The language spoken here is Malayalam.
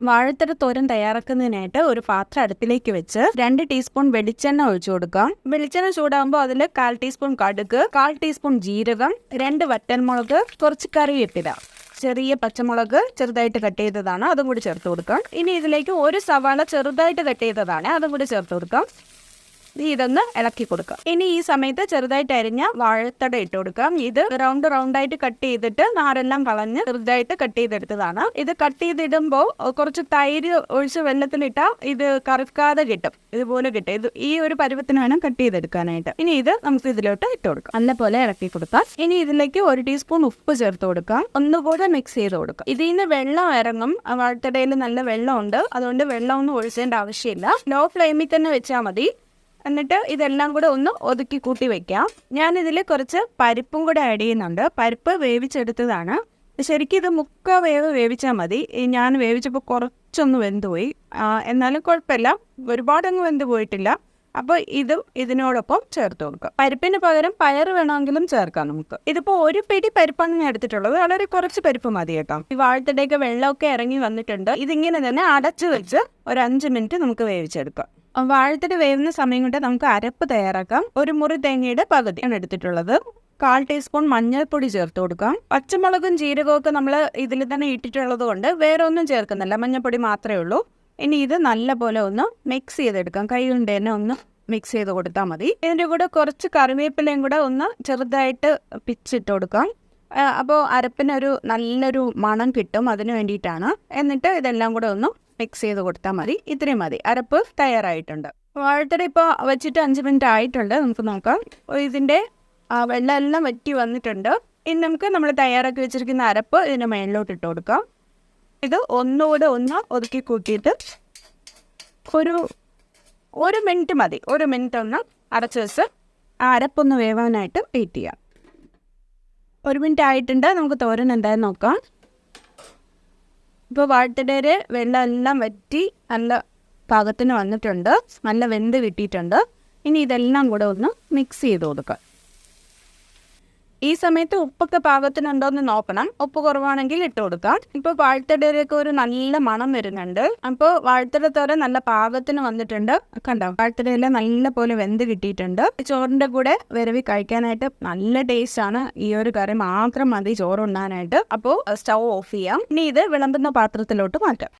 വാഴത്തട തോരൻ തയ്യാറാക്കുന്നതിനായിട്ട് ഒരു പാത്രം അടുപ്പിലേക്ക് വെച്ച് 2 ടീസ്പൂൺ വെളിച്ചെണ്ണ ഒഴിച്ചു കൊടുക്കാം. വെളിച്ചെണ്ണ ചൂടാകുമ്പോൾ അതിൽ 1/4 ടീസ്പൂൺ കടുക്, 1/4 ടീസ്പൂൺ ജീരകം, 2 വറ്റൽമുളക്, കുറച്ച് കറിവേപ്പില, ചെറിയ പച്ചമുളക് ചെറുതായിട്ട് കട്ട് ചെയ്തതാണ്, അതും കൂടി ചേർത്ത് കൊടുക്കാം. ഇനി ഇതിലേക്ക് ഒരു സവാള ചെറുതായിട്ട് കട്ട് ചെയ്തതാണ്, അതും കൂടി ചേർത്ത് കൊടുക്കാം. ഇതൊന്ന് ഇളക്കി കൊടുക്കാം. ഇനി ഈ സമയത്ത് ചെറുതായിട്ട് അരിഞ്ഞ വാഴത്തട ഇട്ട് കൊടുക്കാം. ഇത് റൗണ്ടായിട്ട് കട്ട് ചെയ്തിട്ട് നാരെല്ലാം കളഞ്ഞ് ചെറുതായിട്ട് കട്ട് ചെയ്തെടുത്തതാണ്. ഇത് കട്ട് ചെയ്തിടുമ്പോൾ കുറച്ച് തൈര് ഒഴിച്ച് വെള്ളത്തിലിട്ടാൽ ഇത് കറുക്കാതെ കിട്ടും, ഇതുപോലെ കിട്ടും. ഇത് ഈ ഒരു പരുവത്തിന് വേണം കട്ട് ചെയ്തെടുക്കാനായിട്ട്. ഇനി ഇത് നമുക്ക് ഇതിലോട്ട് ഇട്ട് കൊടുക്കാം, നല്ലപോലെ ഇളക്കി കൊടുക്കാം. ഇനി ഇതിലേക്ക് 1 ടീസ്പൂൺ ഉപ്പ് ചേർത്ത് കൊടുക്കാം. ഒന്നുകൂടെ മിക്സ് ചെയ്ത് കൊടുക്കാം. ഇതിൽ നിന്ന് വെള്ളം ഇറങ്ങും, വാഴത്തടയിൽ നല്ല വെള്ളമുണ്ട്, അതുകൊണ്ട് വെള്ളമൊന്നും ഒഴിച്ചേണ്ട ആവശ്യമില്ല. ലോ ഫ്ലെയിമിൽ തന്നെ വെച്ചാൽ മതി. എന്നിട്ട് ഇതെല്ലാം കൂടെ ഒന്ന് ഒതുക്കി കൂട്ടി വെക്കാം. ഞാനിതിൽ കുറച്ച് പരിപ്പും കൂടെ ആഡ് ചെയ്യുന്നുണ്ട്. പരിപ്പ് വേവിച്ചെടുത്തതാണ്. ശരിക്കും ഇത് 3/4 വേവ് വേവിച്ചാൽ മതി. ഞാൻ വേവിച്ചപ്പോൾ കുറച്ചൊന്ന് വെന്തുപോയി, എന്നാലും കുഴപ്പമില്ല, ഒരുപാടൊന്നും വെന്ത് പോയിട്ടില്ല. അപ്പോൾ ഇതും ഇതിനോടൊപ്പം ചേർത്ത് കൊടുക്കാം. പരിപ്പിന് പകരം പയർ വേണമെങ്കിലും ചേർക്കാം നമുക്ക്. ഇതിപ്പോൾ 1 പിടി പരിപ്പാണ് ഞാൻ എടുത്തിട്ടുള്ളത്, വളരെ കുറച്ച് പരിപ്പ് മതി കേട്ടോ. ഈ വാഴത്തടയൊക്കെ വെള്ളമൊക്കെ ഇറങ്ങി വന്നിട്ടുണ്ട്. ഇതിങ്ങനെ തന്നെ അടച്ചു വെച്ച് ഒരു 5 മിനിറ്റ് നമുക്ക് വേവിച്ചെടുക്കാം. വാഴത്തട വേവുന്ന സമയം കൊണ്ട് നമുക്ക് അരപ്പ് തയ്യാറാക്കാം. 1 മുറി തേങ്ങയുടെ പകുതിയാണ് എടുത്തിട്ടുള്ളത്. 1/4 ടീസ്പൂൺ മഞ്ഞൾപ്പൊടി ചേർത്ത് കൊടുക്കാം. പച്ചമുളകും ജീരകവും ഒക്കെ നമ്മൾ ഇതിൽ തന്നെ ഇട്ടിട്ടുള്ളത് കൊണ്ട് വേറെ ഒന്നും ചേർക്കുന്നില്ല, മഞ്ഞൾപ്പൊടി മാത്രമേ ഉള്ളൂ. ഇനി ഇത് നല്ലപോലെ ഒന്ന് മിക്സ് ചെയ്തെടുക്കാം. കൈ കൊണ്ട് തന്നെ ഒന്ന് മിക്സ് ചെയ്ത് കൊടുത്താൽ മതി. ഇതിൻ്റെ കൂടെ കുറച്ച് കറിവേപ്പിലയും കൂടെ ഒന്ന് ചെറുതായിട്ട് പിച്ചിട്ട് കൊടുക്കാം. അപ്പോൾ അരപ്പിനൊരു നല്ലൊരു മണം കിട്ടും, അതിന് വേണ്ടിയിട്ടാണ്. എന്നിട്ട് ഇതെല്ലാം കൂടെ ഒന്ന് മിക്സ് ചെയ്ത് കൊടുത്താൽ മതി. ഇത്രയും മതി, അരപ്പ് തയ്യാറായിട്ടുണ്ട്. വാഴത്തട ഇപ്പോൾ വെച്ചിട്ട് 5 മിനിറ്റ് ആയിട്ടുണ്ട്. നമുക്ക് നോക്കാം. ഇതിൻ്റെ വെള്ളം എല്ലാം വറ്റി വന്നിട്ടുണ്ട്. ഇനി നമുക്ക് നമ്മൾ തയ്യാറാക്കി വെച്ചിരിക്കുന്ന അരപ്പ് ഇതിൻ്റെ മേളിലോട്ട് ഇട്ട് കൊടുക്കാം. ഇത് ഒന്നുകൂടെ ഒന്ന് ഒതുക്കി കൂട്ടിയിട്ട് ഒരു മിനിറ്റ് മതി. 1 മിനിറ്റ് ഒന്ന് അടച്ചു വെച്ച് ആ അരപ്പൊന്ന് വേവാനായിട്ട് വെയിറ്റ് ചെയ്യാം. 1 മിനിറ്റ് ആയിട്ടുണ്ട്. നമുക്ക് തോരൻ എന്തായാലും നോക്കാം. ഇപ്പോൾ വാഴത്തടയിൽ വെള്ളം എല്ലാം വറ്റി നല്ല പാകത്തിന് വന്നിട്ടുണ്ട്, നല്ല വെന്ത് കിട്ടിയിട്ടുണ്ട്. ഇനി ഇതെല്ലാം കൂടെ ഒന്ന് മിക്സ് ചെയ്ത് കൊടുക്കാം. ഈ സമയത്ത് ഉപ്പൊക്കെ പാകത്തിനുണ്ടോ എന്ന് നോക്കണം. ഉപ്പ് കുറവാണെങ്കിൽ ഇട്ട് കൊടുക്കാം. ഇപ്പോൾ വാഴത്തടയിലേക്ക് ഒരു നല്ല മണം വരുന്നുണ്ട്. അപ്പോൾ വാഴത്തട തോരൻ നല്ല പാകത്തിന് വന്നിട്ടുണ്ട്. കണ്ടോ, വാഴത്തടയെല്ലാം നല്ല പോലെ വെന്ത് കിട്ടിയിട്ടുണ്ട്. ചോറിൻ്റെ കൂടെ വിരവി കഴിക്കാനായിട്ട് നല്ല ടേസ്റ്റ് ആണ്. ഈ ഒരു കറി മാത്രം മതി ചോറുണ്ണാനായിട്ട്. അപ്പോൾ സ്റ്റൗ ഓഫ് ചെയ്യാം. ഇനി ഇത് വിളമ്പുന്ന പാത്രത്തിലോട്ട് മാറ്റാം.